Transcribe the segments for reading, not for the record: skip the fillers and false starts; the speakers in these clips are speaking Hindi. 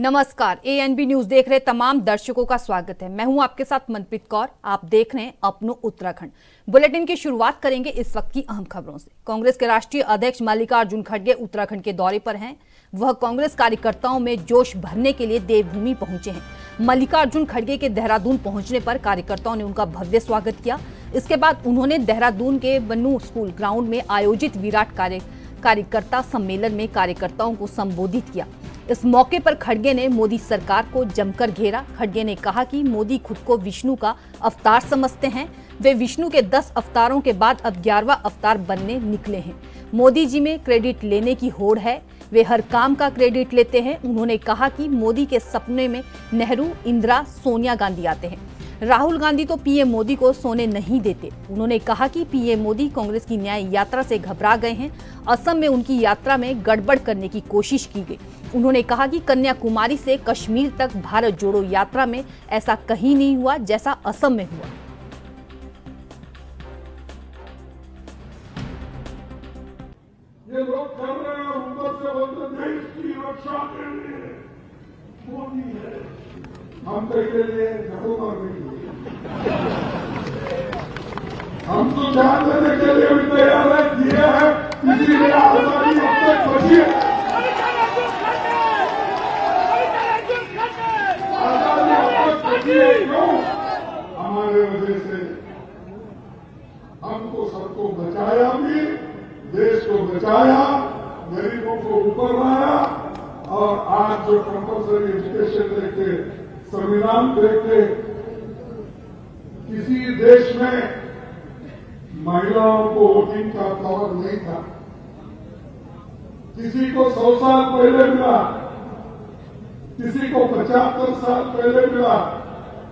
नमस्कार, एएनबी न्यूज देख रहे तमाम दर्शकों का स्वागत है। मैं हूं आपके साथ मनप्रीत कौर। आप देख रहे हैं अपनो उत्तराखंड। बुलेटिन की शुरुआत करेंगे इस वक्त की अहम खबरों से। कांग्रेस के राष्ट्रीय अध्यक्ष मल्लिकार्जुन खड़गे उत्तराखंड के दौरे पर हैं। वह कांग्रेस कार्यकर्ताओं में जोश भरने के लिए देवभूमि पहुंचे हैं। मल्लिकार्जुन खड़गे के देहरादून पहुंचने पर कार्यकर्ताओं ने उनका भव्य स्वागत किया। इसके बाद उन्होंने देहरादून के बन्नू स्कूल ग्राउंड में आयोजित विराट कार्यकर्ता सम्मेलन में कार्यकर्ताओं को संबोधित किया। इस मौके पर खड़गे ने मोदी सरकार को जमकर घेरा। खड़गे ने कहा कि मोदी खुद को विष्णु का अवतार समझते हैं। वे विष्णु के 10 अवतारों के बाद अब 11वां अवतार बनने निकले हैं। मोदी जी में क्रेडिट लेने की होड़ है। वे हर काम का क्रेडिट लेते हैं। उन्होंने कहा कि मोदी के सपने में नेहरू, इंदिरा, सोनिया गांधी आते हैं। राहुल गांधी तो पीएम मोदी को सोने नहीं देते। उन्होंने कहा कि पीएम मोदी कांग्रेस की न्याय यात्रा से घबरा गए हैं। असम में उनकी यात्रा में गड़बड़ करने की कोशिश की गई। उन्होंने कहा कि कन्याकुमारी से कश्मीर तक भारत जोड़ो यात्रा में ऐसा कहीं नहीं हुआ जैसा असम में हुआ। ये लोग कर रहे हैं और ऊपर से बोलते देश की रक्षा के लिए मोदी है, हम तो के लिए घरों नहीं। हम तो जान देने के लिए भी तैयार है, किए हैं, इसीलिए आजादी अब तक बची है। आजादी अब तक बची है क्यों? हमारे वजह से हमको सबको बचाया भी, देश को बचाया, गरीबों को ऊपर लाया। और आज जो कंपल्सरी एजुकेशन लेके, संविधान लेके, किसी देश में महिलाओं को वोटिंग का पावर नहीं था। किसी को 100 साल पहले मिला, किसी को 75 साल पहले मिला,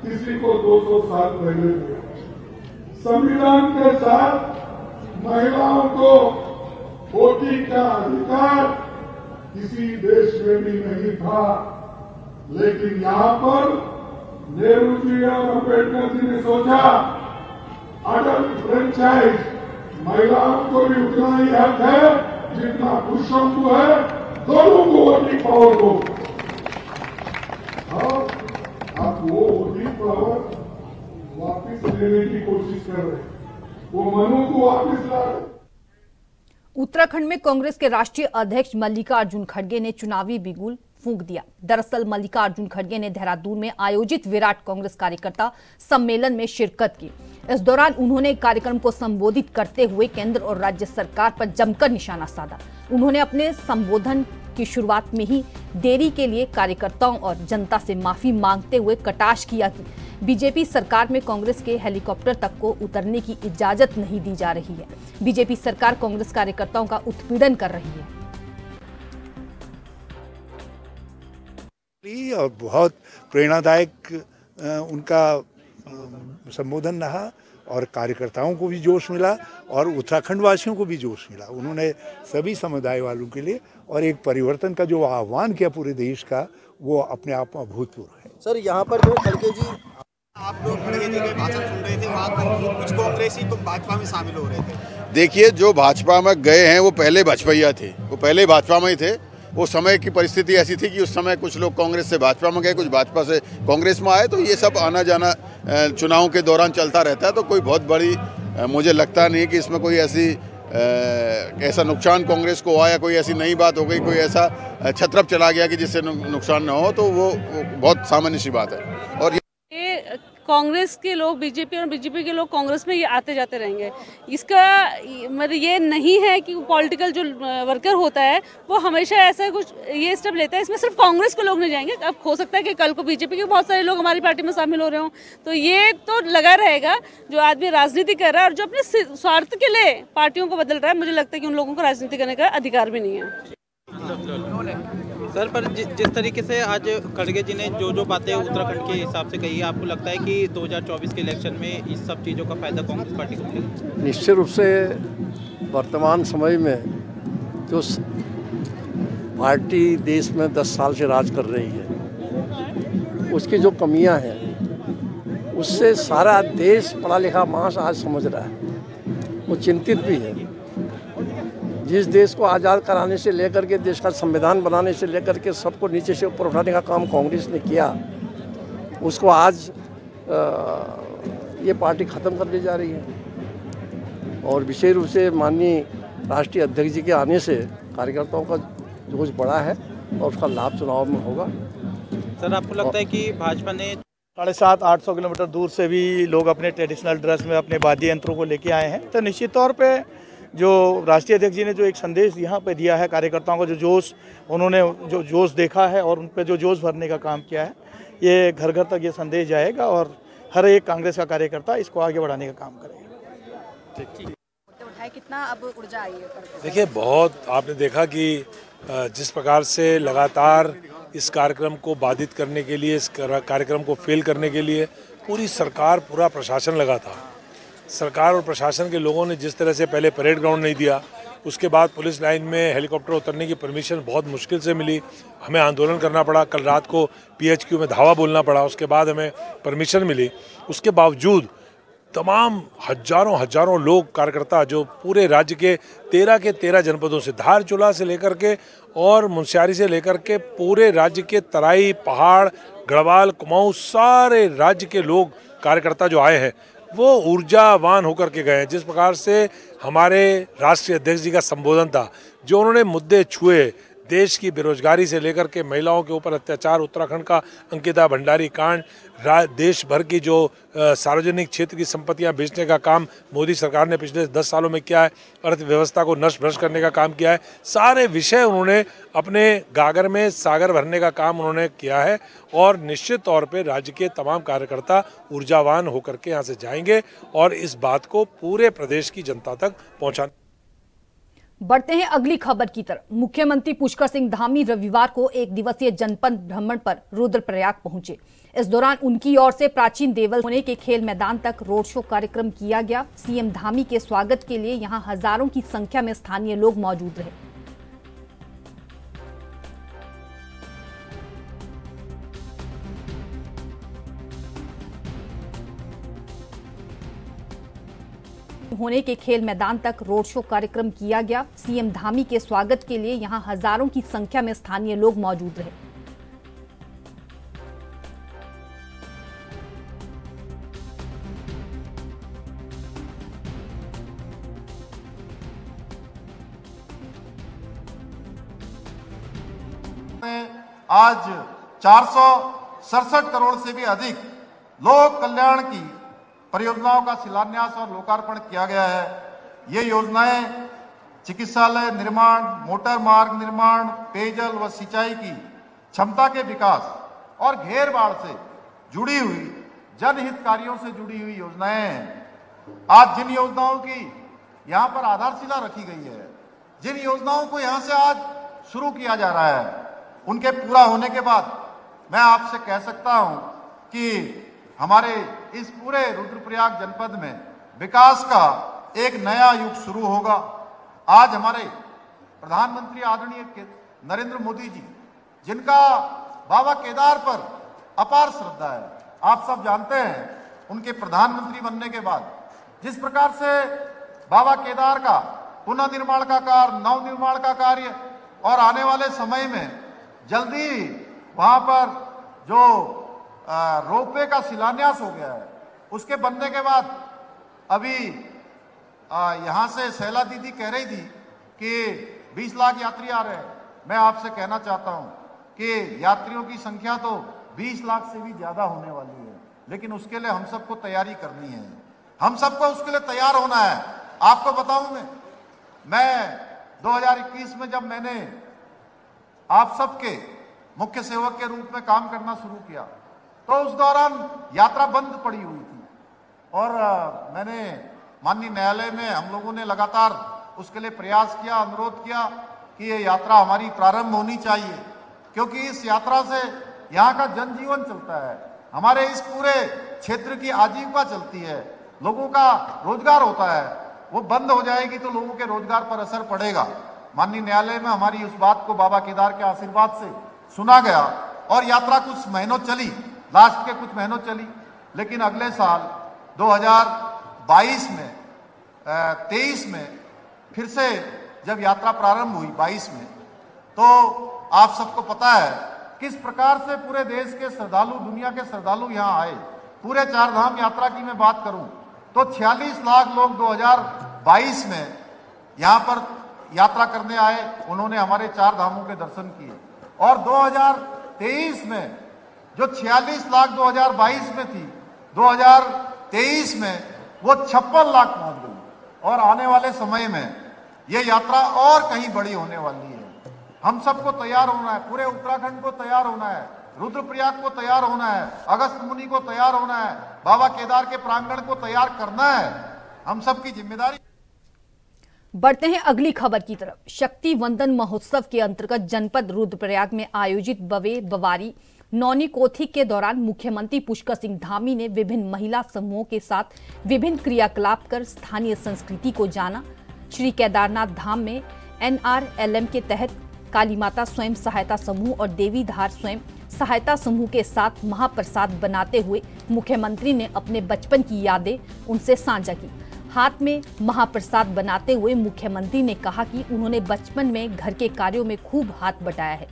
किसी को 200 साल पहले मिला। संविधान के साथ महिलाओं को वोटिंग का अधिकार किसी देश में भी नहीं था। लेकिन यहां पर नेहरू जी और अम्बेडकर जी ने सोचा अटल फ्रेंचाइज महिलाओं को भी उतना ही हक है जितना पुरुषों को है, दोनों को वोटिंग पावर दो। और अब वो वोटिंग पावर वापिस लेने की कोशिश कर रहे हैं, वो मनु को वापिस ला रहे। उत्तराखंड में कांग्रेस के राष्ट्रीय अध्यक्ष मल्लिकार्जुन खड़गे ने चुनावी बिगुल फूंक दिया। दरअसल मल्लिकार्जुन खड़गे ने देहरादून में आयोजित विराट कांग्रेस कार्यकर्ता सम्मेलन में शिरकत की। इस दौरान उन्होंने कार्यक्रम को संबोधित करते हुए केंद्र और राज्य सरकार पर जमकर निशाना साधा। उन्होंने अपने संबोधन की शुरुआत में ही देरी के लिए कार्यकर्ताओं और जनता से माफी मांगते हुए कटाक्ष किया कि बीजेपी सरकार में कांग्रेस के हेलीकॉप्टर तक को उतरने की इजाजत नहीं दी जा रही है। बीजेपी सरकार कांग्रेस कार्यकर्ताओं का उत्पीड़न कर रही है। और बहुत प्रेरणादायक उनका संबोधन रहा और कार्यकर्ताओं को भी जोश मिला और उत्तराखंड वासियों को भी जोश मिला। उन्होंने सभी समुदाय वालों के लिए और एक परिवर्तन का जो आह्वान किया पूरे देश का, वो अपने आप में अभूतपूर्व है। सर, यहाँ पर जो खड़गे जी, आप लोग खड़गे जी के भाषण सुन रहे थे, वहाँ कुछ कांग्रेसी तो भाजपा में शामिल हो रहे थे। देखिए, जो भाजपा में गए हैं वो पहले भाजपाइया थे, वो पहले भाजपा में ही थे। वो समय की परिस्थिति ऐसी थी कि उस समय कुछ लोग कांग्रेस से भाजपा में गए, कुछ भाजपा से कांग्रेस में आए। तो ये सब आना जाना चुनाव के दौरान चलता रहता है। तो कोई बहुत बड़ी मुझे लगता नहीं कि इसमें कोई ऐसा नुकसान कांग्रेस को आया, कोई ऐसी नई बात हो गई, कोई ऐसा छत्रप चला गया कि जिससे नुकसान न हो। तो वो बहुत सामान्य सी बात है। और कांग्रेस के लोग बीजेपी और बीजेपी के लोग कांग्रेस में ये आते जाते रहेंगे। इसका मतलब ये नहीं है कि पॉलिटिकल जो वर्कर होता है वो हमेशा ऐसा कुछ ये स्टेप लेता है। इसमें सिर्फ कांग्रेस के लोग नहीं जाएंगे। अब हो सकता है कि कल को बीजेपी के बहुत सारे लोग हमारी पार्टी में शामिल हो रहे हों। तो ये तो लगा रहेगा। जो आदमी राजनीति कर रहा है और जो अपने स्वार्थ के लिए पार्टियों को बदल रहा है, मुझे लगता है कि उन लोगों को राजनीति करने का अधिकार भी नहीं है। सर, पर जिस तरीके से आज खड़गे जी ने जो बातें उत्तराखंड के हिसाब से कही, आपको लगता है कि 2024 के इलेक्शन में इस सब चीज़ों का फायदा कांग्रेस पार्टी को मिलेगा? निश्चित रूप से वर्तमान समय में जो पार्टी देश में 10 साल से राज कर रही है, उसकी जो कमियां हैं, उससे सारा देश पढ़ा लिखा मास आज समझ रहा है। वो चिंतित भी है। जिस देश को आज़ाद कराने से लेकर के देश का संविधान बनाने से लेकर के सबको नीचे से ऊपर उठाने का काम कांग्रेस ने किया, उसको आज ये पार्टी ख़त्म कर दी जा रही है। और विशेष रूप से माननीय राष्ट्रीय अध्यक्ष जी के आने से कार्यकर्ताओं का जोश बढ़ा है और उसका लाभ चुनाव में होगा। सर, आपको लगता है कि भाजपा ने 750-800 किलोमीटर दूर से भी लोग अपने ट्रेडिशनल ड्रेस में अपने वाद्य यंत्रों को लेके आए हैं, तो निश्चित तौर पे जो राष्ट्रीय अध्यक्ष जी ने जो एक संदेश यहाँ पे दिया है कार्यकर्ताओं का, जो जोश उन्होंने जो जोश देखा है और उन पर जो जोश भरने का काम किया है, ये घर घर तक ये संदेश जाएगा और हर एक कांग्रेस का कार्यकर्ता इसको आगे बढ़ाने का काम करेगा। कितना अब ऊर्जा आई है? देखिए, बहुत आपने देखा कि जिस प्रकार से लगातार इस कार्यक्रम को बाधित करने के लिए, इस कार्यक्रम को फेल करने के लिए पूरी सरकार, पूरा प्रशासन लगा था। सरकार और प्रशासन के लोगों ने जिस तरह से पहले परेड ग्राउंड नहीं दिया, उसके बाद पुलिस लाइन में हेलीकॉप्टर उतरने की परमिशन बहुत मुश्किल से मिली, हमें आंदोलन करना पड़ा, कल रात को PHQ में धावा बोलना पड़ा, उसके बाद हमें परमिशन मिली। उसके बावजूद तमाम हजारों लोग कार्यकर्ता जो पूरे राज्य के 13 जनपदों से, धारचूला से लेकर के और मुंशियारी से लेकर के पूरे राज्य के तराई, पहाड़, गढ़वाल, कुमाऊं, सारे राज्य के लोग कार्यकर्ता जो आए हैं वो ऊर्जावान होकर के गए हैं। जिस प्रकार से हमारे राष्ट्रीय अध्यक्ष जी का संबोधन था, जो उन्होंने मुद्दे छुए, देश की बेरोजगारी से लेकर के महिलाओं के ऊपर अत्याचार, उत्तराखंड का अंकिता भंडारी कांड, देश भर की जो सार्वजनिक क्षेत्र की संपत्तियां बेचने का काम मोदी सरकार ने पिछले 10 सालों में किया है, अर्थव्यवस्था को नष्ट भ्रष्ट करने का काम किया है, सारे विषय उन्होंने अपने गागर में सागर भरने का काम उन्होंने किया है। और निश्चित तौर पे राज्य के तमाम कार्यकर्ता ऊर्जावान होकर के यहाँ से जाएंगे और इस बात को पूरे प्रदेश की जनता तक पहुँचाने। बढ़ते हैं अगली खबर की तरफ। मुख्यमंत्री पुष्कर सिंह धामी रविवार को एक दिवसीय जनपद भ्रमण पर रुद्रप्रयाग पहुंचे। इस दौरान उनकी ओर से प्राचीन देवल होने के खेल मैदान तक रोड शो कार्यक्रम किया गया। सीएम धामी के स्वागत के लिए यहां हजारों की संख्या में स्थानीय लोग मौजूद रहे। होने के खेल मैदान तक रोड शो कार्यक्रम किया गया। सीएम धामी के स्वागत के लिए यहां हजारों की संख्या में स्थानीय लोग मौजूद रहे। आज 467 करोड़ से भी अधिक लोक कल्याण की परियोजनाओं का शिलान्यास और लोकार्पण किया गया है। ये योजनाएं चिकित्सालय निर्माण, मोटर मार्ग निर्माण, पेयजल व सिंचाई की क्षमता के विकास और घेर बाढ़ से जुड़ी हुई जनहित कार्यों से जुड़ी हुई योजनाएं हैं। आज जिन योजनाओं की यहाँ पर आधारशिला रखी गई है, जिन योजनाओं को यहाँ से आज शुरू किया जा रहा है, उनके पूरा होने के बाद मैं आपसे कह सकता हूं कि हमारे इस पूरे रुद्रप्रयाग जनपद में विकास का एक नया युग शुरू होगा। आज हमारे प्रधानमंत्री आदरणीय नरेंद्र मोदी जी, जिनका बाबा केदार पर अपार श्रद्धा है, आप सब जानते हैं, उनके प्रधानमंत्री बनने के बाद जिस प्रकार से बाबा केदार का पुनर्निर्माण का कार्य, नवनिर्माण का कार्य और आने वाले समय में जल्दी वहां पर जो रोपवे का शिलान्यास हो गया है, उसके बनने के बाद अभी यहां से शैला दीदी कह रही थी कि 20 लाख यात्री आ रहे हैं। मैं आपसे कहना चाहता हूं कि यात्रियों की संख्या तो 20 लाख से भी ज्यादा होने वाली है, लेकिन उसके लिए हम सबको तैयारी करनी है, हम सबको उसके लिए तैयार होना है। आपको बताऊं मैं 2021 में जब मैंने आप सबके मुख्य सेवक के रूप में काम करना शुरू किया, तो उस दौरान यात्रा बंद पड़ी हुई थी और मैंने माननीय न्यायालय में हम लोगों ने लगातार उसके लिए प्रयास किया, अनुरोध किया कि ये यात्रा हमारी प्रारंभ होनी चाहिए, क्योंकि इस यात्रा से यहाँ का जनजीवन चलता है, हमारे इस पूरे क्षेत्र की आजीविका चलती है, लोगों का रोजगार होता है। वो बंद हो जाएगी तो लोगों के रोजगार पर असर पड़ेगा। माननीय न्यायालय में हमारी उस बात को बाबा केदार के आशीर्वाद से सुना गया और यात्रा कुछ महीनों चली, लास्ट के कुछ महीनों चली, लेकिन अगले साल 2022 में 23 में फिर से जब यात्रा प्रारंभ हुई 22 में, तो आप सबको पता है किस प्रकार से पूरे देश के श्रद्धालु, दुनिया के श्रद्धालु यहाँ आए। पूरे 4 धाम यात्रा की मैं बात करूं तो 46 लाख लोग 2022 में यहाँ पर यात्रा करने आए, उन्होंने हमारे 4 धामों के दर्शन किए। और 2023 में जो 46 लाख 2022 में थी, 2023 में वो 56 लाख पहुंच गई। और आने वाले समय में ये यात्रा और कहीं बड़ी होने वाली है। हम सबको तैयार होना है, पूरे उत्तराखंड को तैयार होना है, रुद्रप्रयाग को तैयार होना है, अगस्त मुनि को तैयार होना है, बाबा केदार के प्रांगण को तैयार करना है। हम सबकी जिम्मेदारी। बढ़ते हैं अगली खबर की तरफ। शक्ति वंदन महोत्सव के अंतर्गत जनपद रुद्रप्रयाग में आयोजित बवे बवारी नौनी कोथिक के दौरान मुख्यमंत्री पुष्कर सिंह धामी ने विभिन्न महिला समूहों के साथ विभिन्न क्रियाकलाप कर स्थानीय संस्कृति को जाना। श्री केदारनाथ धाम में NRLM के तहत काली माता स्वयं सहायता समूह और देवी धार स्वयं सहायता समूह के साथ महाप्रसाद बनाते हुए मुख्यमंत्री ने अपने बचपन की यादें उनसे साझा की। हाथ में महाप्रसाद बनाते हुए मुख्यमंत्री ने कहा कि उन्होंने बचपन में घर के कार्यों में खूब हाथ बटाया है।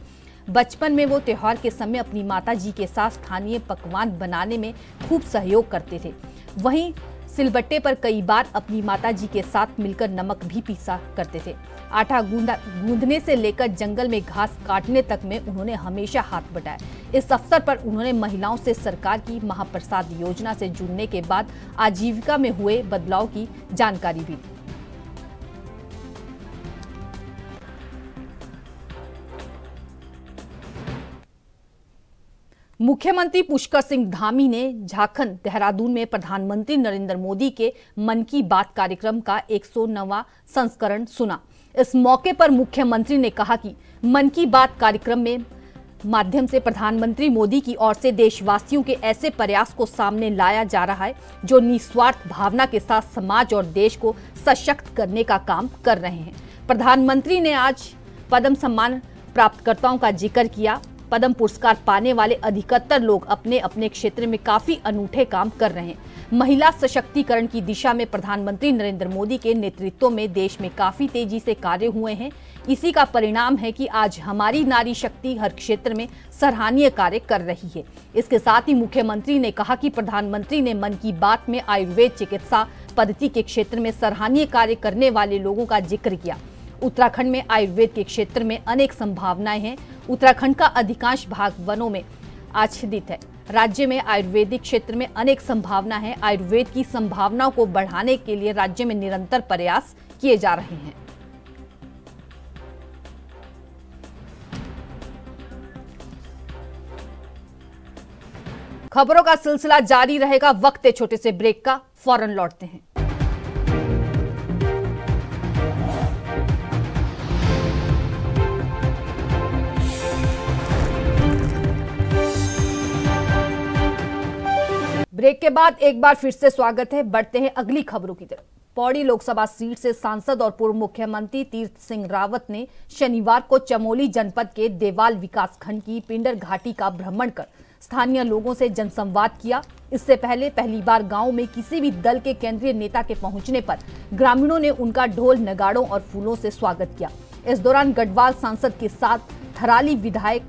बचपन में वो त्योहार के समय अपनी माताजी के साथ स्थानीय पकवान बनाने में खूब सहयोग करते थे। वहीं सिलबट्टे पर कई बार अपनी माताजी के साथ मिलकर नमक भी पीसा करते थे। आटा गूंदने से लेकर जंगल में घास काटने तक में उन्होंने हमेशा हाथ बटाया। इस अवसर पर उन्होंने महिलाओं से सरकार की महाप्रसाद योजना से जुड़ने के बाद आजीविका में हुए बदलाव की जानकारी भी दी। मुख्यमंत्री पुष्कर सिंह धामी ने झारखंड देहरादून में प्रधानमंत्री नरेंद्र मोदी के मन की बात कार्यक्रम का 109वां संस्करण सुना। इस मौके पर मुख्यमंत्री ने कहा कि मन की बात कार्यक्रम में माध्यम से प्रधानमंत्री मोदी की ओर से देशवासियों के ऐसे प्रयास को सामने लाया जा रहा है जो निस्वार्थ भावना के साथ समाज और देश को सशक्त करने का काम कर रहे हैं। प्रधानमंत्री ने आज पद्म सम्मान प्राप्तकर्ताओं का जिक्र किया। पद्म पुरस्कार पाने वाले अधिकतर लोग अपने अपने क्षेत्र में काफी अनूठे काम कर रहे हैं। महिला सशक्तिकरण की दिशा में प्रधानमंत्री नरेंद्र मोदी के नेतृत्व में देश में काफी तेजी से कार्य हुए हैं। इसी का परिणाम है कि आज हमारी नारी शक्ति हर क्षेत्र में सराहनीय कार्य कर रही है। इसके साथ ही मुख्यमंत्री ने कहा कि प्रधानमंत्री ने मन की बात में आयुर्वेद चिकित्सा पद्धति के क्षेत्र में सराहनीय कार्य करने वाले लोगों का जिक्र किया। उत्तराखंड में आयुर्वेद के क्षेत्र में अनेक संभावनाएं हैं। उत्तराखंड का अधिकांश भाग वनों में आच्छादित है। राज्य में आयुर्वेदिक क्षेत्र में अनेक संभावना है। आयुर्वेद की संभावनाओं को बढ़ाने के लिए राज्य में निरंतर प्रयास किए जा रहे हैं। खबरों का सिलसिला जारी रहेगा। वक्त है छोटे से ब्रेक का, फौरन लौटते हैं। ब्रेक के बाद एक बार फिर से स्वागत है। बढ़ते हैं अगली खबरों की तरफ। पौड़ी लोकसभा सीट से सांसद और पूर्व मुख्यमंत्री तीर्थ सिंह रावत ने शनिवार को चमोली जनपद के देवाल विकासखंड की पिंडर घाटी का भ्रमण कर स्थानीय लोगों से जनसंवाद किया। इससे पहले पहली बार गांव में किसी भी दल के केंद्रीय नेता के पहुंचने पर ग्रामीणों ने उनका ढोल नगाड़ों और फूलों से स्वागत किया। इस दौरान गढ़वाल सांसद के साथ थराली विधायक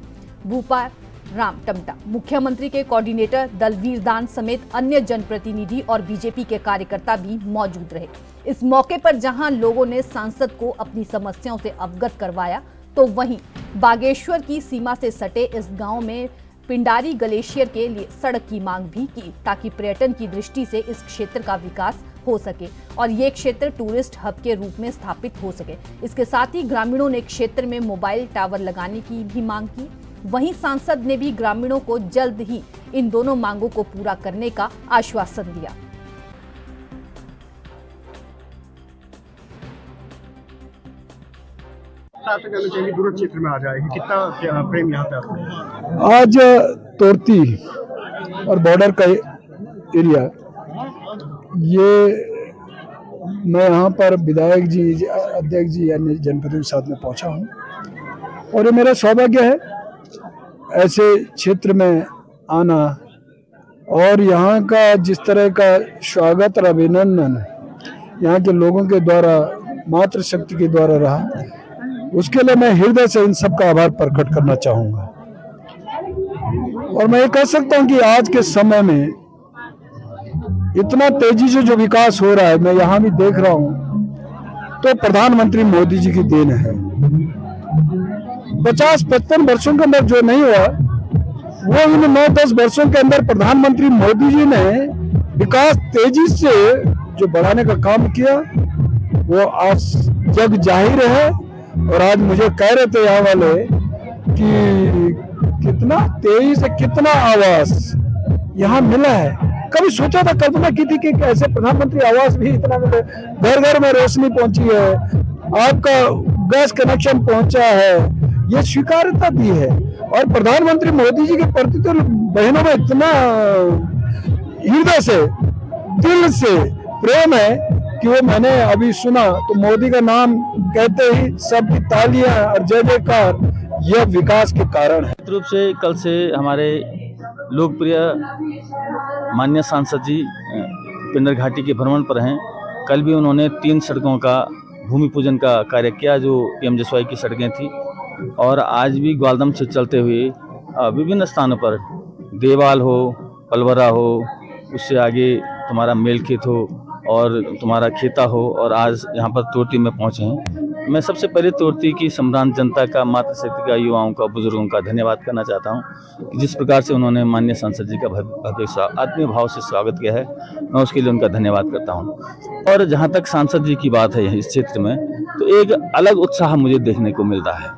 भूपा राम टमटा, मुख्यमंत्री के कोऑर्डिनेटर दलवीर दान समेत अन्य जनप्रतिनिधि और बीजेपी के कार्यकर्ता भी मौजूद रहे। इस मौके पर जहां लोगों ने सांसद को अपनी समस्याओं से अवगत करवाया, तो वहीं बागेश्वर की सीमा से सटे इस गांव में पिंडारी ग्लेशियर के लिए सड़क की मांग भी की, ताकि पर्यटन की दृष्टि से इस क्षेत्र का विकास हो सके और ये क्षेत्र टूरिस्ट हब के रूप में स्थापित हो सके। इसके साथ ही ग्रामीणों ने क्षेत्र में मोबाइल टावर लगाने की भी मांग की। वहीं सांसद ने भी ग्रामीणों को जल्द ही इन दोनों मांगों को पूरा करने का आश्वासन दिया। दूर क्षेत्र में आ जाएगी, कितना प्रेम यहाँ पे? आज तोरती और बॉर्डर का एरिया, ये मैं यहाँ पर विधायक जी, अध्यक्ष जी अन्य जनप्रतिनिधियों के साथ में पहुँचा हूँ और ये मेरा सौभाग्य है ऐसे क्षेत्र में आना और यहाँ का जिस तरह का स्वागत और अभिनंदन यहाँ के लोगों के द्वारा मातृशक्ति के द्वारा रहा, उसके लिए मैं हृदय से इन सबका आभार प्रकट करना चाहूँगा। और मैं ये कह सकता हूँ कि आज के समय में इतना तेजी से जो विकास हो रहा है, मैं यहाँ भी देख रहा हूँ, तो प्रधानमंत्री मोदी जी की देन है। 50-55 वर्षों के अंदर जो नहीं हुआ, वो इन 9-10 वर्षों के अंदर प्रधानमंत्री मोदी जी ने विकास तेजी से जो बढ़ाने का काम किया, वो आज जग जाहिर है। और आज मुझे कह रहे थे यहाँ वाले कि कितना तेजी से कितना आवास यहाँ मिला है। कभी सोचा था, कल्पना की थी कि ऐसे प्रधानमंत्री आवास भी इतना मिले, घर घर में रोशनी पहुंची है, आपका गैस कनेक्शन पहुंचा है, ये स्वीकार्यता दी है। और प्रधानमंत्री मोदी जी के प्रति तो बहनों में इतना हृदय से, दिल से प्रेम है कि वो मैंने अभी सुना तो मोदी का नाम कहते ही सबकी तालियां और जय जयकार, यह विकास के कारण है। रूप से कल से हमारे लोकप्रिय माननीय सांसद जी पिंडर घाटी के भ्रमण पर हैं। कल भी उन्होंने 3 सड़कों का भूमि पूजन का कार्य किया जो PM जसवाई की सड़कें थी, और आज भी ग्वालदम से चलते हुए विभिन्न स्थानों पर देवाल हो, पलवरा हो, उससे आगे तुम्हारा मेलखेत हो और तुम्हारा खेता हो, और आज यहाँ पर तोरती में पहुँचे हैं। मैं सबसे पहले तोरती की सम्रांत जनता का, मातृशक्ति का, युवाओं का, बुजुर्गों का धन्यवाद करना चाहता हूँ कि जिस प्रकार से उन्होंने माननीय सांसद जी का भव्य आत्मीय भाव से स्वागत किया है, मैं उसके लिए उनका धन्यवाद करता हूँ। और जहाँ तक सांसद जी की बात है इस क्षेत्र में, तो एक अलग उत्साह मुझे देखने को मिलता है।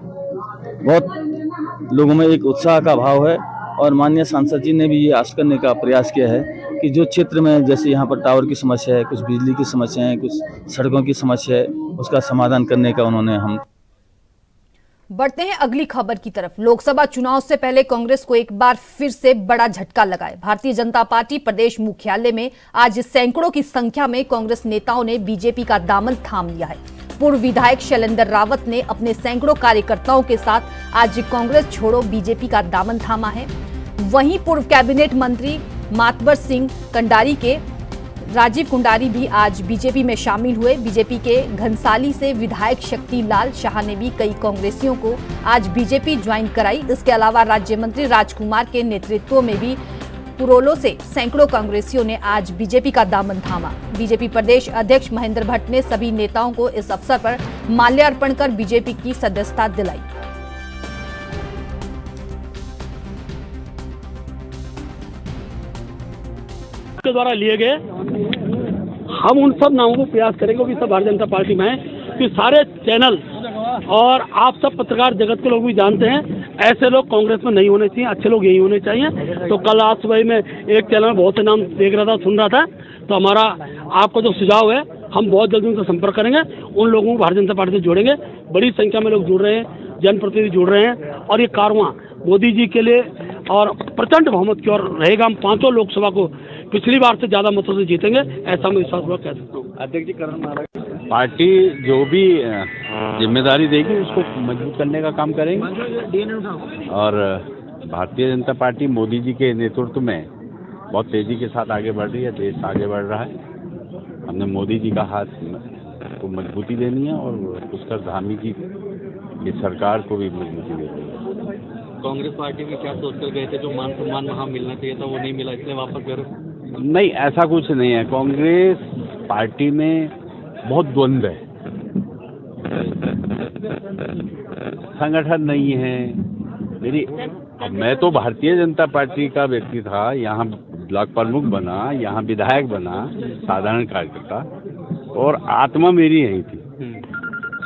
बहुत लोगों में एक उत्साह का भाव है, और माननीय सांसद जी ने भी ये आशा करने का प्रयास किया है कि जो क्षेत्र में जैसे यहाँ पर टावर की समस्या है, कुछ बिजली की समस्या है, कुछ सड़कों की समस्या है, उसका समाधान करने का उन्होंने हम। बढ़ते हैं अगली खबर की तरफ। लोकसभा चुनाव से पहले कांग्रेस को एक बार फिर से बड़ा झटका लगा है। भारतीय जनता पार्टी प्रदेश मुख्यालय में आज सैकड़ों की संख्या में कांग्रेस नेताओं ने बीजेपी का दामन थाम लिया है। पूर्व विधायक शैलेंद्र रावत ने अपने सैकड़ों कार्यकर्ताओं के साथ आज कांग्रेस छोड़ो बीजेपी का दामन थामा है। वहीं पूर्व कैबिनेट मंत्री मातबर सिंह कंडारी के राजीव कुंडारी भी आज बीजेपी में शामिल हुए। बीजेपी के घनसाली से विधायक शक्ति लाल शाह ने भी कई कांग्रेसियों को आज बीजेपी ज्वाइन कराई। इसके अलावा राज्य मंत्री राजकुमार के नेतृत्व में भी पुरोलो से सैकड़ों कांग्रेसियों ने आज बीजेपी का दामन थामा। बीजेपी प्रदेश अध्यक्ष महेंद्र भट्ट ने सभी नेताओं को इस अवसर पर माल्यार्पण कर बीजेपी की सदस्यता दिलाई। के द्वारा लिए गए, हम उन सब नामों को प्रयास करेंगे कि सब भारतीय जनता पार्टी में है, कि सारे चैनल और आप सब पत्रकार जगत के लोग भी जानते हैं, ऐसे लोग कांग्रेस में नहीं होने चाहिए, अच्छे लोग यही होने चाहिए। तो कल आज सुबह में एक चैनल में बहुत से नाम देख रहा था, सुन रहा था, तो हमारा आपका जो सुझाव है, हम बहुत जल्दी उनसे संपर्क करेंगे, उन लोगों को भारतीय जनता पार्टी से जोड़ेंगे। बड़ी संख्या में लोग जुड़ रहे हैं, जनप्रतिनिधि जुड़ रहे हैं, और ये कारवां मोदी जी के लिए और प्रचंड बहुमत की ओर रहेगा। हम 5 लोकसभा को पिछली बार से ज्यादा मतों से जीतेंगे, ऐसा मैं विश्वास कह सकता हूँ। अध्यक्ष जी, पार्टी जो भी जिम्मेदारी देगी उसको मजबूत करने का काम करेंगे, और भारतीय जनता पार्टी मोदी जी के नेतृत्व में बहुत तेजी के साथ आगे बढ़ रही है, देश आगे बढ़ रहा है। हमने मोदी जी का हाथ को मजबूती देनी है, और पुष्कर धामी जी की सरकार को भी मजबूती देनी है। कांग्रेस पार्टी में क्या सोचकर गए थे, जो मान सम्मान वहाँ मिलना चाहिए था वो नहीं मिला, इसलिए वापस घर? नहीं, ऐसा कुछ नहीं है। कांग्रेस पार्टी में बहुत द्वंद्व है, संगठन नहीं है। मैं तो भारतीय जनता पार्टी का व्यक्ति था, यहाँ ब्लॉक प्रमुख बना, यहाँ विधायक बना, साधारण कार्यकर्ता, और आत्मा मेरी यही थी,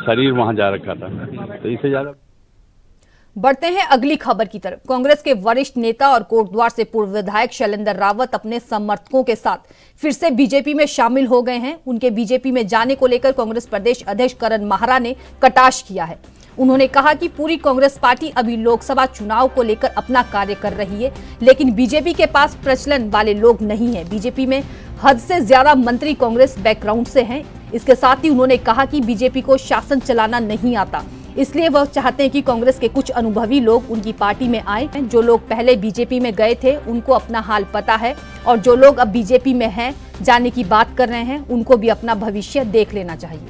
शरीर वहाँ जा रखा था, तो इससे ज्यादा। बढ़ते हैं अगली खबर की तरफ। कांग्रेस के वरिष्ठ नेता और कोटद्वार से पूर्व विधायक शैलेंद्र रावत अपने समर्थकों के साथ फिर से बीजेपी में शामिल हो गए हैं। उनके बीजेपी में जाने को लेकर कांग्रेस प्रदेश अध्यक्ष करण माहरा ने कटाक्ष किया है। उन्होंने कहा कि पूरी कांग्रेस पार्टी अभी लोकसभा चुनाव को लेकर अपना कार्य कर रही है, लेकिन बीजेपी के पास प्रचलन वाले लोग नहीं है। बीजेपी में हद से ज्यादा मंत्री कांग्रेस बैकग्राउंड से हैं। इसके साथ ही उन्होंने कहा कि बीजेपी को शासन चलाना नहीं आता, इसलिए वह चाहते हैं कि कांग्रेस के कुछ अनुभवी लोग उनकी पार्टी में आए। जो लोग पहले बीजेपी में गए थे उनको अपना हाल पता है, और जो लोग अब बीजेपी में हैं, जाने की बात कर रहे हैं, उनको भी अपना भविष्य देख लेना चाहिए।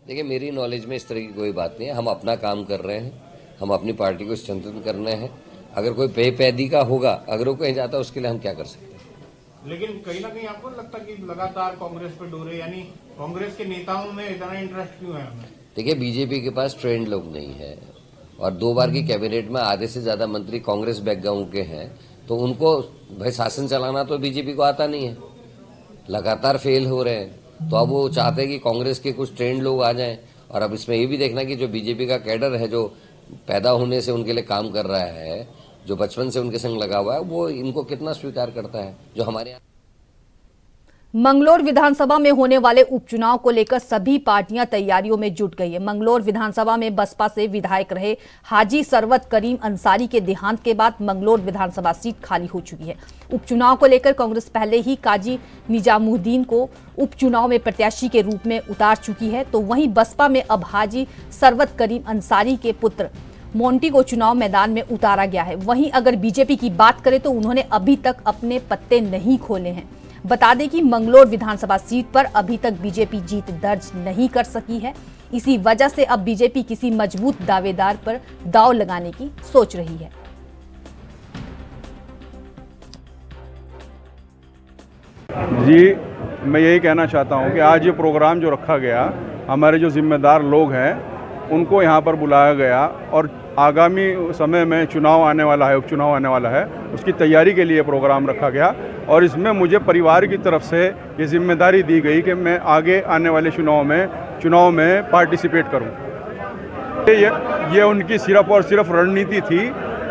देखिए, मेरी नॉलेज में इस तरह की कोई बात नहीं है। हम अपना काम कर रहे हैं, हम अपनी पार्टी को स्ट्रेंथन कर रहे हैं। अगर कोई पैदी का होगा, अगर वो कहीं जाता है, उसके लिए हम क्या कर सकते हैं। लेकिन कहीं ना कहीं आपको लगता कि लगातार कांग्रेस पे डोरे, यानी कांग्रेस के नेताओं में इतना इंटरेस्ट क्यों है? देखिए, बीजेपी के पास ट्रेंड लोग नहीं है और 2 बार की कैबिनेट में आधे से ज्यादा मंत्री कांग्रेस बैकग्राउंड के हैं, तो उनको भाई शासन चलाना तो बीजेपी को आता नहीं है, लगातार फेल हो रहे हैं। तो अब वो चाहते हैं कि कांग्रेस के कुछ ट्रेंड लोग आ जाएं। और अब इसमें ये भी देखना कि जो बीजेपी का कैडर है, जो पैदा होने से उनके लिए काम कर रहा है, जो बचपन से उनके संग लगा हुआ है, वो इनको कितना स्वीकार करता है। जो हमारे यहाँ मंगलौर विधानसभा में होने वाले उपचुनाव को लेकर सभी पार्टियां तैयारियों में जुट गई है। मंगलौर विधानसभा में बसपा से विधायक रहे हाजी सरवत करीम अंसारी के देहांत के बाद मंगलौर विधानसभा सीट खाली हो चुकी है। उपचुनाव को लेकर कांग्रेस पहले ही काजी निजामुद्दीन को उपचुनाव में प्रत्याशी के रूप में उतार चुकी है, तो वहीं बसपा में अब हाजी सरवत करीम अंसारी के पुत्र मोंटी को चुनाव मैदान में उतारा गया है। वहीं अगर बीजेपी की बात करें तो उन्होंने अभी तक अपने पत्ते नहीं खोले हैं। बता दें कि मंगलौर विधानसभा सीट पर अभी तक बीजेपी जीत दर्ज नहीं कर सकी है। इसी वजह से अब बीजेपी किसी मजबूत दावेदार पर दांव लगाने की सोच रही है। जी, मैं यही कहना चाहता हूं कि आज ये प्रोग्राम जो रखा गया, हमारे जो जिम्मेदार लोग हैं उनको यहाँ पर बुलाया गया और आगामी समय में चुनाव आने वाला है, उपचुनाव आने वाला है, उसकी तैयारी के लिए प्रोग्राम रखा गया। और इसमें मुझे परिवार की तरफ से ये जिम्मेदारी दी गई कि मैं आगे आने वाले चुनाव में पार्टिसिपेट करूं। ये उनकी सिर्फ और सिर्फ रणनीति थी।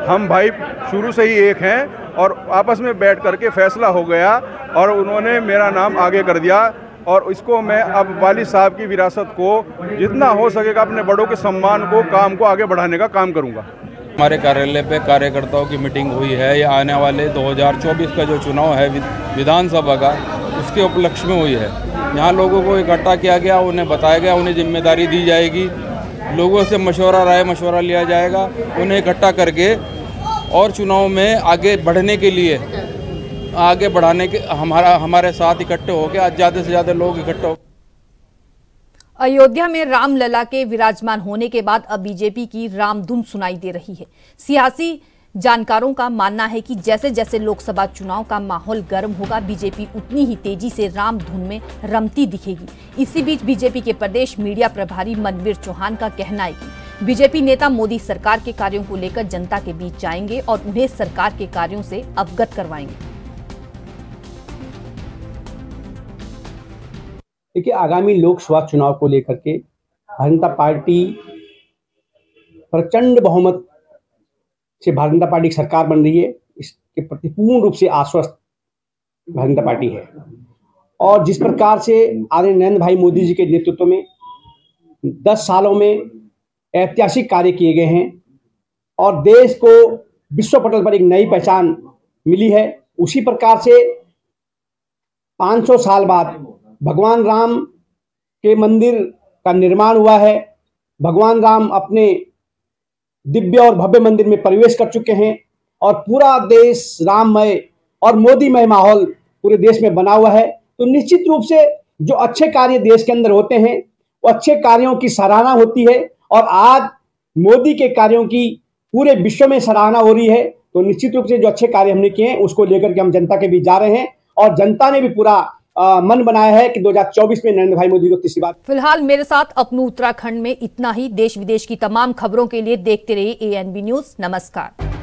हम भाई शुरू से ही एक हैं और आपस में बैठ करके फैसला हो गया और उन्होंने मेरा नाम आगे कर दिया। और इसको मैं अब वालिद साहब की विरासत को जितना हो सकेगा, अपने बड़ों के सम्मान को, काम को आगे बढ़ाने का काम करूंगा। हमारे कार्यालय पे कार्यकर्ताओं की मीटिंग हुई है। या आने वाले 2024 का जो चुनाव है विधानसभा का, उसके उपलक्ष्य में हुई है। यहाँ लोगों को इकट्ठा किया गया, उन्हें बताया गया, उन्हें जिम्मेदारी दी जाएगी, लोगों से राय मशवरा लिया जाएगा, उन्हें इकट्ठा करके और चुनाव में आगे बढ़ने के लिए, आगे बढ़ाने के हमारे साथ इकट्ठे होकर आज ज़्यादा से ज़्यादा लोग इकट्ठे हो। अयोध्या में रामलला के विराजमान होने के बाद अब बीजेपी की रामधुन सुनाई दे रही है। सियासी जानकारों का मानना है कि जैसे जैसे लोकसभा चुनाव का माहौल गर्म होगा, बीजेपी उतनी ही तेजी से रामधुन में रमती दिखेगी। इसी बीच बीजेपी के प्रदेश मीडिया प्रभारी मनवीर चौहान का कहना है कि बीजेपी नेता मोदी सरकार के कार्यों को लेकर जनता के बीच जाएंगे और उन्हें सरकार के कार्यों से अवगत करवाएंगे। देखिए, आगामी लोकसभा चुनाव को लेकर के भारतीय जनता पार्टी प्रचंड बहुमत से भारतीय जनता पार्टी की सरकार बन रही है, इसके प्रति पूर्ण रूप से आश्वस्त भारतीय जनता पार्टी है। और जिस प्रकार से आदरणीय नरेंद्र भाई मोदी जी के नेतृत्व में 10 सालों में ऐतिहासिक कार्य किए गए हैं और देश को विश्व पटल पर एक नई पहचान मिली है, उसी प्रकार से 500 साल बाद भगवान राम के मंदिर का निर्माण हुआ है। भगवान राम अपने दिव्य और भव्य मंदिर में प्रवेश कर चुके हैं और पूरा देश राममय और मोदीमय माहौल पूरे देश में बना हुआ है। तो निश्चित रूप से जो अच्छे कार्य देश के अंदर होते हैं, वो अच्छे कार्यों की सराहना होती है और आज मोदी के कार्यों की पूरे विश्व में सराहना हो रही है। तो निश्चित रूप से जो अच्छे कार्य हमने किए हैं उसको लेकर के हम जनता के बीच जा रहे हैं और जनता ने भी पूरा मन बनाया है कि 2024 में नरेंद्र भाई मोदी को तीसरी बार। फिलहाल मेरे साथ अपनू उत्तराखंड में इतना ही। देश विदेश की तमाम खबरों के लिए देखते रहिए ANB न्यूज। नमस्कार।